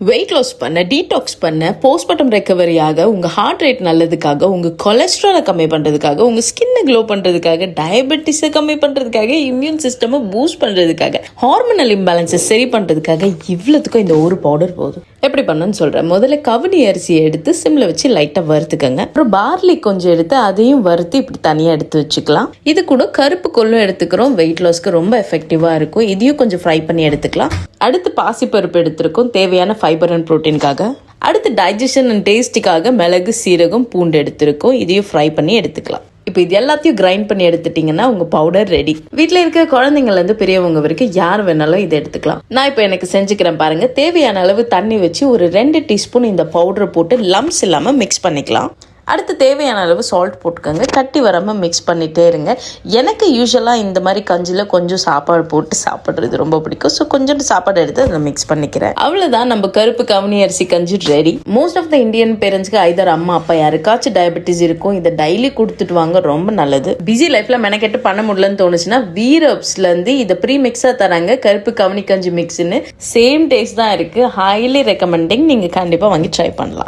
Weight loss பண்ண, detox பண்ண, postmortem ரெக்கவரியாக, உங்க ஹார்ட் ரேட் நல்லதுக்காக, உங்க கொலஸ்ட்ராலை கம்மி பண்றதுக்காக, உங்க ஸ்கின்னை க்ளோ பண்றதுக்காக, டயபெட்டிஸை கம்மி பண்றதுக்காக, இம்யூன் சிஸ்டமை பூஸ்ட் பண்றதுக்காக, ஹார்மோனல் இம்பேலன்ஸை சரி பண்றதுக்காக இவ்வளவுக்கும் இந்த ஒரு பவுடர் போதும். எப்படி பண்ணணும்னு சொல்றேன். முதல்ல கவுனி அரிசியை எடுத்து சிம்ல வச்சு லைட்டா வறுத்துக்கங்க. அப்புறம் பார்லி கொஞ்சம் எடுத்து அதையும் வறுத்து இப்படி தனியா எடுத்து வச்சுக்கலாம். இது கூட கருப்பு கொள்ளும் எடுத்துக்கிறோம். வெயிட் லாஸ்க்கு ரொம்ப எஃபெக்டிவா இருக்கும். இதையும் கொஞ்சம் ஃப்ரை பண்ணி எடுத்துக்கலாம். அடுத்து பாசிப்பருப்பு எடுத்திருக்கோம் தேவையான ஃபைபர் அண்ட் ப்ரோட்டீனுக்காக. அடுத்து டைஜஷன் அண்ட் டேஸ்டிக்காக மிளகு, சீரகம், பூண்டு எடுத்திருக்கோம். இதையும் ஃப்ரை பண்ணி எடுத்துக்கலாம். இப்போ இது எல்லாத்தையும் கிரைண்ட் பண்ணி எடுத்துட்டீங்கன்னா உங்க பவுடர் ரெடி. வீட்டில் இருக்க குழந்தைங்கள்ல இருந்து பெரியவங்க வரைக்கும் யார் வேணாலும் இதை எடுத்துக்கலாம். நான் இப்போ எனக்கு செஞ்சுக்கிறேன் பாருங்க. தேவையான அளவு தண்ணி வச்சு ஒரு 2 டீஸ்பூன் இந்த பவுடரை போட்டு லம்ஸ் இல்லாமல் மிக்ஸ் பண்ணிக்கலாம். அடுத்து தேவையான அளவு சால்ட் போட்டுக்கோங்க. கட்டி வராமல் மிக்ஸ் பண்ணிகிட்டே இருங்க. எனக்கு யூஸ்வலாக இந்த மாதிரி கஞ்சியில் கொஞ்சம் சாப்பாடு போட்டு சாப்பிட்றது ரொம்ப பிடிக்கும். ஸோ கொஞ்சம் சாப்பாடு எடுத்து அதில் மிக்ஸ் பண்ணிக்கிறேன். அவ்வளோதான், நம்ம கருப்பு கவுனி அரிசி கஞ்சி ready. Most of the Indian பேரண்ட்ஸ்க்கு ஐதர் அம்மா அப்பா யாருக்காச்சும் டயபெட்டிஸ் இருக்கும். இதை டெய்லி கொடுத்துட்டு வாங்க, ரொம்ப நல்லது. பிஸி லைஃப்பில் மெனக்கெட்டு பண்ண முடியலன்னு தோணுச்சுன்னா வீரப்ஸ்லேருந்து இதை ப்ரீ மிக்ஸாக தராங்க. கருப்பு கவுனி கஞ்சி மிக்ஸ்ன்னு சேம் டேஸ்ட் தான் இருக்குது. Highly recommending. நீங்கள் கண்டிப்பாக வாங்கி ட்ரை பண்ணலாம்.